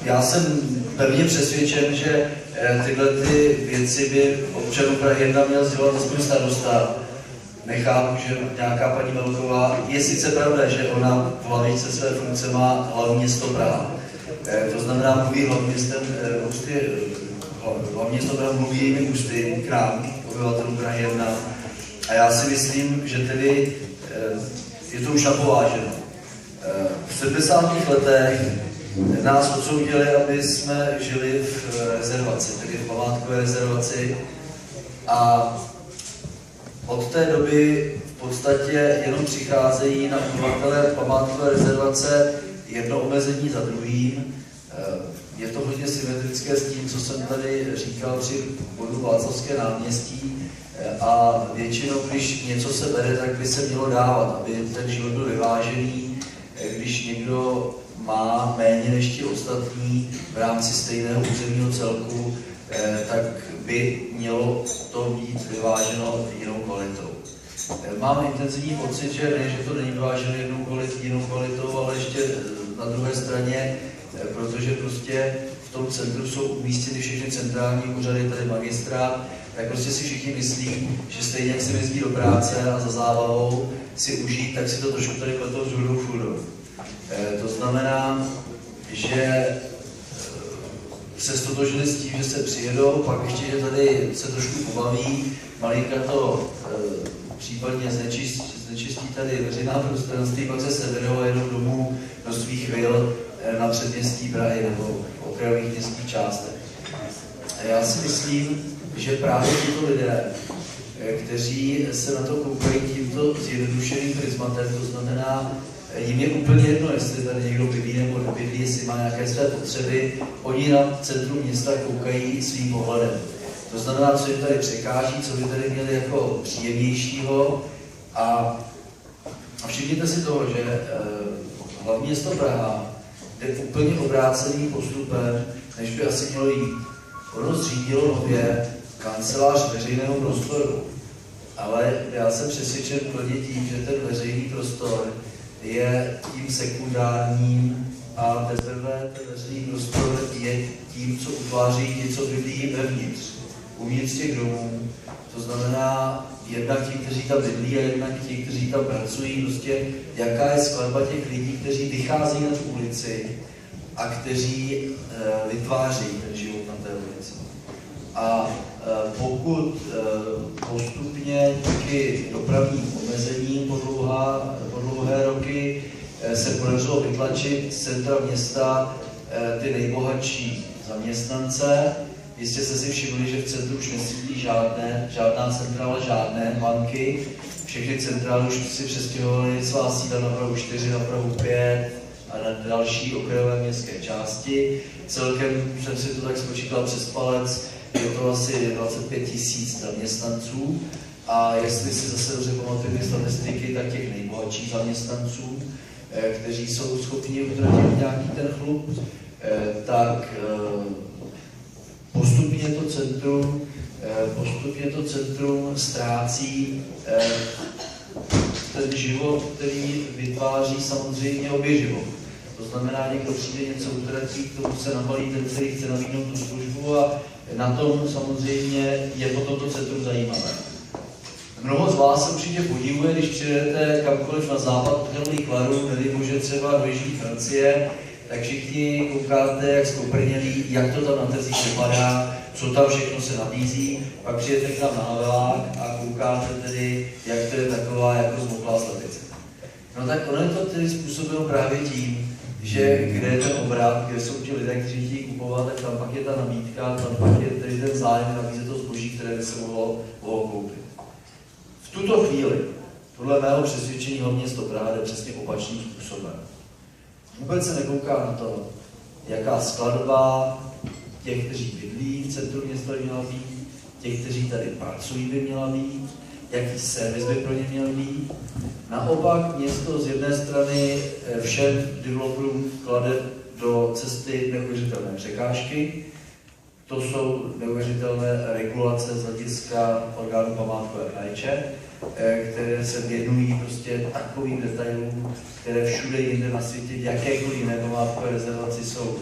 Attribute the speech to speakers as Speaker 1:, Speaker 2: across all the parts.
Speaker 1: Já jsem pevně přesvědčen, že tyhle ty věci by občanů Prahy 1 měl sdělat aspoň starosta. Nechápu, že nějaká paní Melková, je sice pravda, že ona v hlavičce své funkce má hlavní město Praha. To znamená, mluví hlavně město Praha mluví jinými ústy k nám, obyvatelům Prahy 1. A já si myslím, že tedy je to už napováženo. V 70. letech nás odsoudili, aby jsme žili v rezervaci, tedy v památkové rezervaci. A od té doby v podstatě jenom přicházejí na obyvatele památkové rezervace jedno omezení za druhým. Je to hodně symetrické s tím, co jsem tady říkal při bodu Václavské náměstí. A většinou, když něco se bere, tak by se mělo dávat, aby ten život byl vyvážený. Když někdo má méně než ti ostatní v rámci stejného územního celku, tak by mělo to být vyváženo jinou kvalitou. Máme intenzivní pocit, že ne, že to není vyváženo jinou kvalitou, ale ještě na druhé straně, protože prostě v tom centru jsou umístěny všechny centrální úřady, tady magistrát, tak prostě si všichni myslí, že stejně jak si jezdí do práce a za zábavou si užít, tak si to trošku tady kletou s hudou fůrou. To znamená, že se stotožili s tím, že se přijedou, pak ještě, že tady se trošku pobaví, malinka to případně znečistí tady veřejná prostranství, pak se seberou a jedou domů do svých vil na předměstí Prahy nebo v okrajových městských částech. A já si myslím, že právě tito lidé, kteří se na to koukají tímto zjednodušeným prismatem, to znamená, jim je úplně jedno, jestli tady někdo bydlí nebo nebydlí, jestli má nějaké své potřeby, oni na centrum města koukají svým pohledem. To znamená, co jim tady překáží, co by tady měli jako příjemnějšího. A všimněte si toho, že hlavní město Praha jde úplně obráceným postupem, než by asi mělo jít. Ono zřídilo nově kancelář veřejného prostoru, ale já jsem přesvědčen plně tím, že ten veřejný prostor je tím sekundárním a teprve ten veřejný prostor je tím, co utváří ti, co bydlí vevnitř, uvnitř těch domů. To znamená jednak ti, kteří tam bydlí a jednak ti, kteří tam pracují, prostě jaká je skladba těch lidí, kteří vychází na tu ulici a kteří vytváří ten život na té ulici. A pokud postupně díky dopravním omezením po dlouhé roky se podařilo vytlačit z centra města ty nejbohatší zaměstnance, jistě jste si všimli, že v centru už nesídlí žádná centrála, žádné banky. Všechny centrály už si přestěhovaly svá sídla na Prahu 4, na Prahu 5 a na další okrajové městské části. Celkem jsem si to tak spočítal přes palec, je to asi 25 000 zaměstnanců a jestli si zase dobře pamatujeme statistiky, tak těch nejbohatších zaměstnanců, kteří jsou schopni utratit nějaký ten chlup, tak postupně to centrum ztrácí ten život, který vytváří samozřejmě oběživo. To znamená, někdo přijde, něco utratí, k tomu se nabalí ten, který chce nabídnout tu službu a na tom samozřejmě je potom to centrum zajímavé. Mnoho z vás se určitě podívuje, když přijedete kamkoliv na západ od Karlových Varů, nedej bože třeba do jižní Francie, tak všichni koukáte, jak zkoprnělí, jak to tam na trzích vypadá, co tam všechno se nabízí, pak přijete k nám na Havelák a koukáte tedy, jak to je taková jako zmoklá slepice. No tak ono je to tedy způsobeno právě tím, že kde je ten obrat, kde jsou ti lidé, kteří chtějí kupovat, tak tam pak je ta nabídka, tam pak je tedy ten zájem nabízet to zboží, které by se mohlo koupit. V tuto chvíli, podle mého přesvědčení, hlavně město Praha jde přesně opačným způsobem. Vůbec se nekouká na to, jaká skladba těch, kteří bydlí v centru města by měla být, těch, kteří tady pracují by měla být, jaký servis by pro ně měl být. Naopak město z jedné strany všem developerům klade do cesty neuvěřitelné překážky. To jsou neuvěřitelné regulace z hlediska orgánů památkové péče. které se věnují prostě takovým detailům, které všude jinde na světě, v jakékoliv jiné památkové rezervaci jsou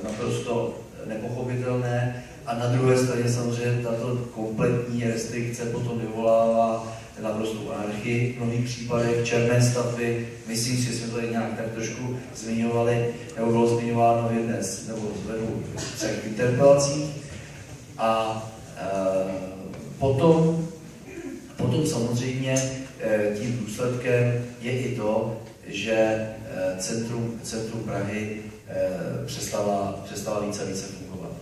Speaker 1: naprosto nepochopitelné. A na druhé straně samozřejmě tato kompletní restrikce potom vyvolává naprostou anarchii v mnohých případech, černé stavby. Myslím si, že jsme to nějak tak trošku zmiňovali, nebo bylo zmiňováno v jedné nebo v 3 interpelacích. A potom samozřejmě tím důsledkem je i to, že centrum Prahy přestává více a více fungovat.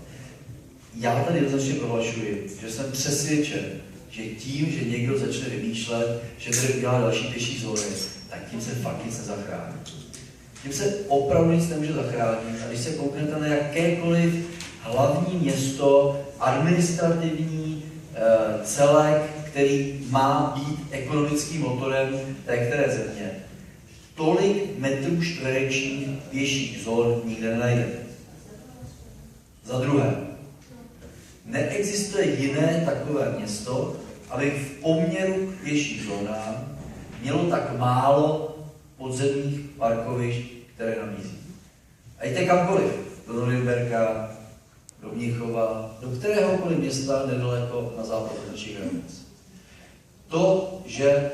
Speaker 1: Já tady jednoznačně prohlašuji, že jsem přesvědčen, že tím, že někdo začne vymýšlet, že tady udělá další pěší zóny, tak tím se fakt nic nezachrání. Tím se opravdu nic nemůže zachránit. A když se kouknete na jakékoliv hlavní město, administrativní celek, který má být ekonomickým motorem té které země, tolik metrů čtverečních pěších zón nikde nenajdete. Za druhé, neexistuje jiné takové město, aby v poměru k pěším zónám mělo tak málo podzemních parkovišť, které nabízí. A jděte kamkoliv, do Norimberka, do Mnichova, do kteréhokoliv města nedaleko na západ od našich hranic. To, že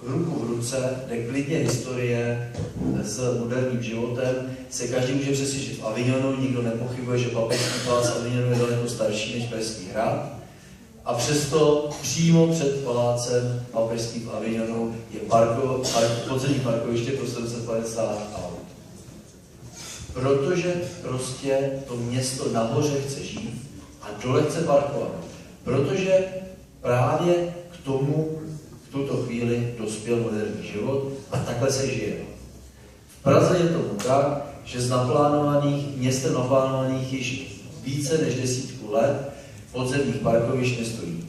Speaker 1: v ruku v ruce jde klidně historie s moderním životem, se každý může přesvědčit v Avignonu, nikdo nepochybuje, že papežský palác Avignonu je daleko starší než Pražský hrad. A přesto přímo před palácem papežským v Avignonu je podzemní parkoviště pro 750 aut. Protože prostě to město nahoře chce žít a dole chce parkovat. Protože právě k tomu v tuto chvíli dospěl moderní život a takhle se žije. V Praze je tomu tak, že z městem naplánovaných již více než 10 let podzemních parkovišť nestojí.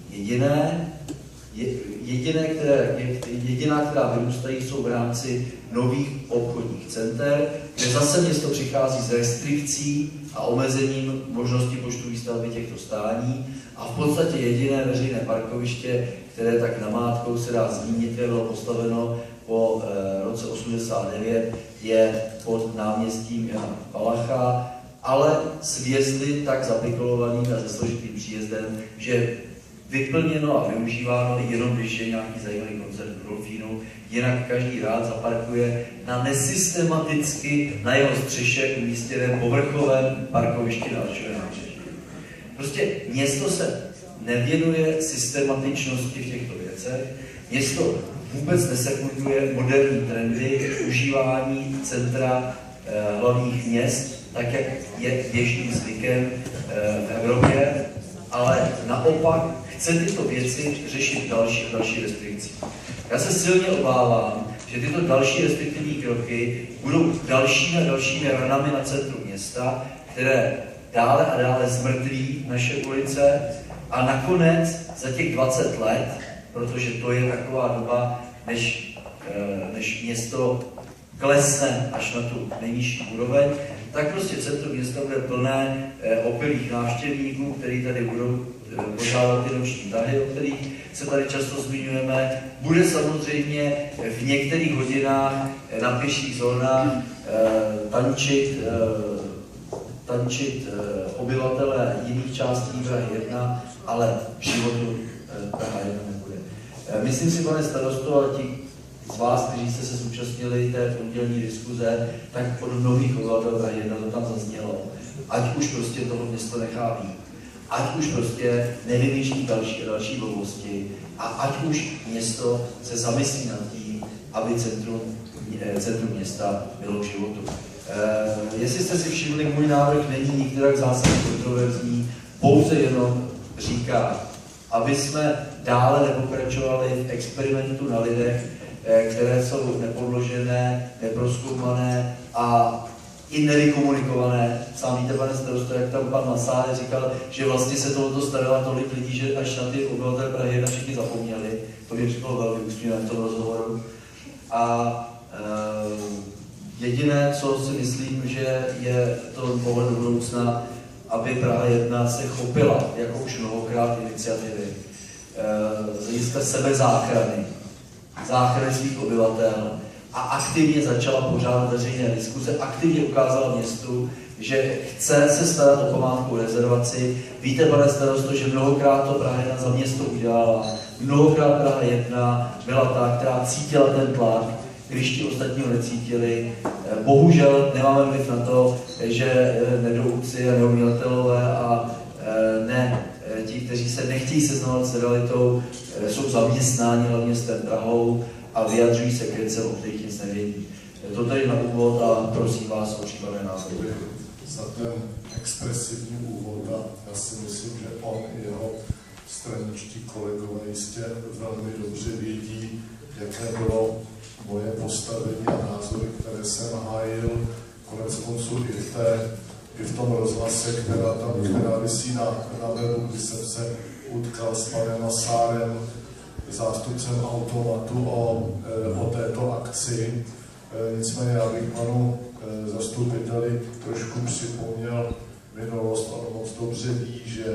Speaker 1: Jediná, která vyrůstají, jsou v rámci nových obchodních center, kde zase město přichází s restrikcí a omezením možnosti počtu výstavby těchto stání. A v podstatě jediné veřejné parkoviště, které tak namátkou se dá zmínit, které bylo postaveno po roce 89, je pod náměstím Jana Palacha, ale s vjezdy tak zapikolovaným a se složitým příjezdem, že vyplněno a využíváno jenom, když je nějaký zajímavý koncert Dolfínu, jinak každý rád zaparkuje na nesystematicky na jeho střeše umístěném povrchovém parkovišti na Alešově nábřeží. Prostě město se nevěnuje systematičnosti v těchto věcech, město vůbec nesekunduje moderní trendy užívání centra hlavních měst, tak jak je běžným zvykem v Evropě, ale naopak chce tyto věci řešit další restrikcí. Já se silně obávám, že tyto další restriktivní kroky budou dalšími ranami na centru města, které dále a dále zmrtví naše ulice a nakonec za těch 20 let, protože to je taková doba, než město klesne až na tu nejnižší úroveň, tak prostě centrum města bude plné opilých návštěvníků, kteří tady budou pořádat ty noční tahy, o kterých se tady často zmiňujeme. Bude samozřejmě v některých hodinách na pěších zónách tančit obyvatele jiných částí Prahy 1, ale v životu Praha 1 nebude. Myslím si, pane starosto, a ti z vás, kteří jste se zúčastnili té pondělní diskuze, tak od mnohých obyvatel Prahy 1 to tam zaznělo. Ať už prostě toho město nechá být, ať už prostě nevymýšlí další blbosti a ať už město se zamyslí nad tím, aby centrum města bylo v životu. Jestli jste si všimli, můj návrh není nikterak zásadně kontroverzní, pouze jenom říká, aby jsme dále nepokračovali v experimentu na lidech, které jsou nepodložené, neprozkoumané a i nevykomunikované. Sám víte, pane starosto, jak tam pan Masále říkal, že vlastně se tohoto staralo tolik lidí, že až na ty obyvatele Prahy 1 všichni zapomněli. To mě přišlo velmi úsměvné v tom rozhovoru. A jediné, co si myslím, že je to pohled do budoucna, aby Praha 1 se chopila, jako už mnohokrát, iniciativy z hlediska sebezáchrany, záchrany svých obyvatel a aktivně začala pořádat veřejné diskuze, aktivně ukázala městu, že chce se starat o památkovou rezervaci. Víte, pane starosto, že mnohokrát to Praha 1 za město udělala, mnohokrát Praha 1 byla ta, která cítila ten tlak, když ti ostatní ho necítili. Bohužel nemáme vliv na to, že nedouci a neumělatelové a ne ti, kteří se nechtějí seznamovat s realitou, jsou zaměstnáni hlavně městem Prahou a vyjadřují se k věcem, o kterých nic nevědí. To tady na úvod a prosím vás o případné názory.
Speaker 2: Za ten expresivní úvod a já si myslím, že on i jeho straničtí kolegové jistě velmi dobře vědí, jaké bylo moje postavení a názory, které jsem hájil, konec konců i v tom rozhlase, která visí na webu, kdy jsem se utkal s panem Masárem, zástupcem Automatu o této akci. Nicméně já bych panu zastupiteli trošku připomněl minulost. On moc dobře ví, že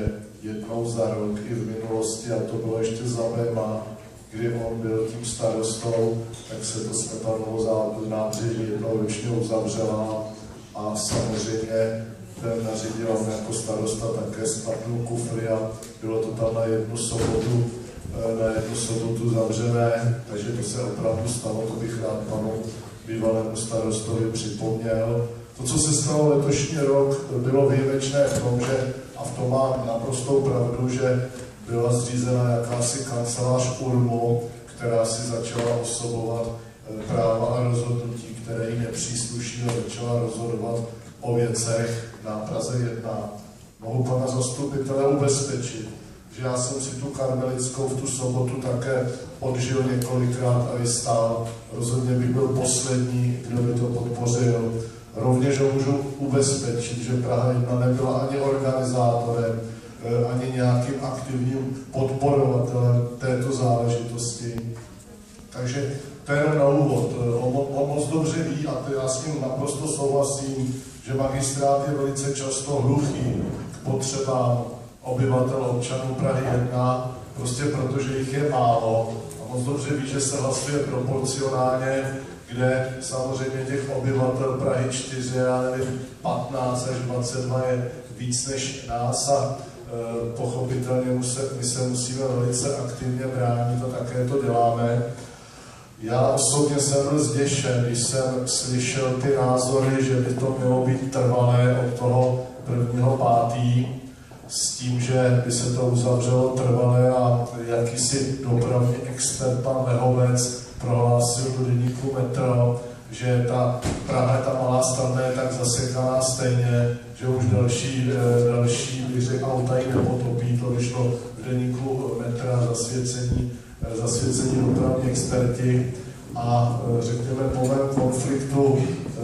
Speaker 2: jednou za rok i v minulosti, a to bylo ještě za méma, kdy on byl tím starostou, tak se to Smetanovo nábřeží jednou ročně uzavřela a samozřejmě ten nařídil on jako starosta také spatnul kufry a bylo to tam na jednu sobotu zavřené, takže to se opravdu stalo, to bych rád panu bývalému starostovi připomněl. To, co se stalo letošní rok, bylo výjimečné v tom, že, a v tom mám naprostou pravdu, že byla zřízena jakási kancelář URMU, která si začala osobovat práva a rozhodnutí, které jí nepřísluší, a začala rozhodovat o věcech na Praze 1. Mohu pana zastupitele ubezpečit, že já jsem si tu Karmelickou v tu sobotu také odžil několikrát a vystál. Rozhodně bych byl poslední, kdo by to podpořil. Rovněž ho můžu ubezpečit, že Praha 1 nebyla ani organizátorem, ani nějakým aktivním podporovatelem této záležitosti. Takže to je na úvod. On moc dobře ví, a to já s ním naprosto souhlasím, že magistrát je velice často hluchý k potřebám obyvatel občanů Prahy 1, prostě protože jich je málo. A moc dobře ví, že se hlasuje proporcionálně, kde samozřejmě těch obyvatel Prahy 4, já nevím, 15 až 22 je víc než nás a pochopitelně my se musíme velice aktivně bránit a také to děláme. Já osobně jsem byl zděšen, když jsem slyšel ty názory, že by to mělo být trvalé od toho 1.5. s tím, že by se to uzavřelo trvalé a jakýsi dopravní expert pan Lehovec prohlásil do deníku Metro, že ta Praha, ta malá stavba je tak zasekaná stejně, že už další bych auta ji nepotopí. To vyšlo v deníku Metra zasvěcení dopravní experti a řekněme po mém konfliktu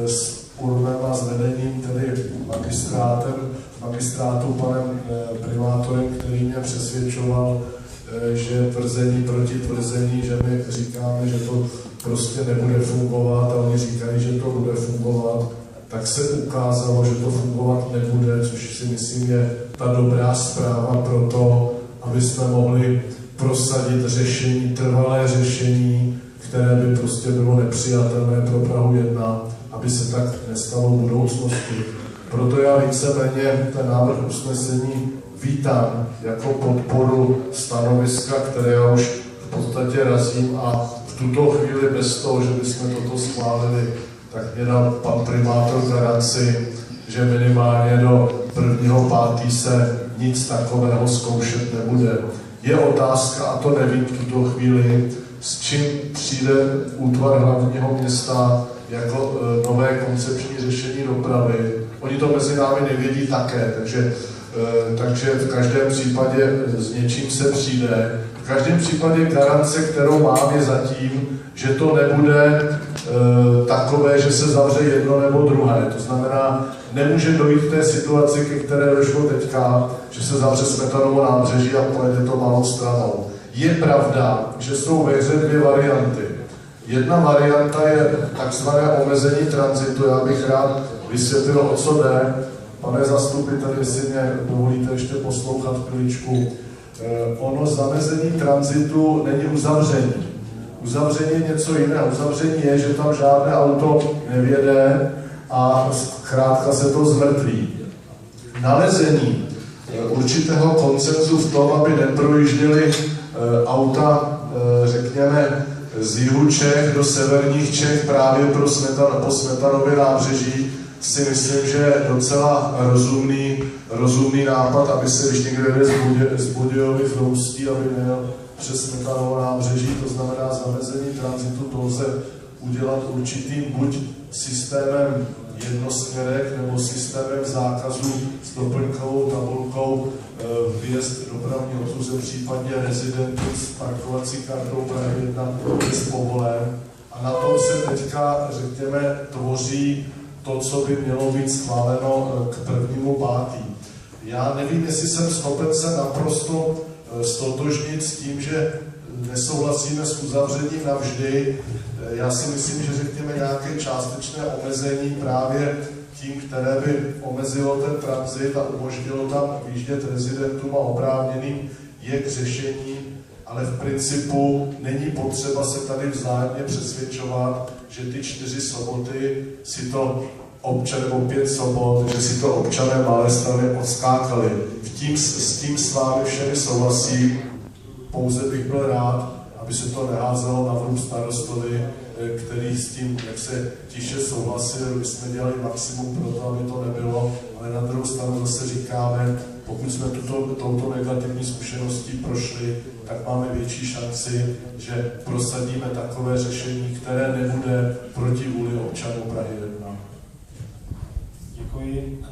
Speaker 2: s URMem a s vedením, tedy magistrátu panem primátorem, který mě přesvědčoval, že tvrzení proti tvrzení, že my říkáme, že to prostě nebude fungovat a oni říkají, že to bude fungovat, tak se ukázalo, že to fungovat nebude, což si myslím je ta dobrá zpráva pro to, aby jsme mohli prosadit řešení, trvalé řešení, které by prostě bylo nepřijatelné pro Prahu 1, aby se tak nestalo v budoucnosti. Proto já víceméně ten návrh usnesení vítám jako podporu stanoviska, které já už v podstatě razím a v tuto chvíli bez toho, že bychom toto schválili, tak mě dal pan primátor garanci, že minimálně do 1.5. se nic takového zkoušet nebude. Je otázka, a to nevím v tuto chvíli, s čím přijde útvar hlavního města jako nové koncepční řešení dopravy. Oni to mezi námi nevědí také, takže v každém případě s něčím se přijde. V každém případě garance, kterou mám, je zatím, že to nebude takové, že se zavře jedno nebo druhé. To znamená, nemůže dojít k té situaci, ke které došlo teďka, že se zavře Smetanovo nábřeží a pojede to malou stranou. Je pravda, že jsou ve hře dvě varianty. Jedna varianta je takzvané omezení tranzitu. Já bych rád vysvětlil, o co jde. Pane zastupiteli, jestli mě dovolíte ještě poslouchat chviličku. ono zamezení tranzitu není uzavření. Uzavření je něco jiného. Uzavření je, že tam žádné auto nevjede a zkrátka se to zmrtví. Nalezení určitého konsenzu v tom, aby neprojížděly auta, řekněme, z jihu Čech do severních Čech právě po Smetanově nábřeží, si myslím, že je docela rozumný nápad, aby se, když někde jde z Budějovy v Roustí, aby nejel přes Smetanovo nábřeží, to znamená zamezení tranzitu, to lze udělat určitým buď systémem jednosměrek nebo systémem zákazu s doplňkovou tabulkou vjezd dopravní obsluze, případně rezidentů s parkovací kartou Prahy 1 jest povolen. A na tom se teďka, řekněme, tvoří to, co by mělo být schváleno k 1.5. Já nevím, jestli jsem schopen se naprosto stotožnit s tím, že nesouhlasíme s uzavřením navždy. Já si myslím, že řekněme nějaké částečné omezení právě tím, které by omezilo ten tranzit a umožnilo tam výjíždět rezidentům a oprávněným, je k řešení, ale v principu není potřeba se tady vzájemně přesvědčovat, že ty 4 soboty si to občané, nebo 5 sobot, že si to občané Malé Strany odskákali. S tím s vámi všemi souhlasím, pouze bych byl rád, aby se to neházelo na vrub starostovi, který s tím, jak se tiše souhlasil, my jsme dělali maximum pro to, aby to nebylo, ale na druhou stranu zase říkáme, pokud jsme touto negativní zkušeností prošli, tak máme větší šanci, že prosadíme takové řešení, které nebude proti vůli občanů Prahy 1.
Speaker 3: Děkuji.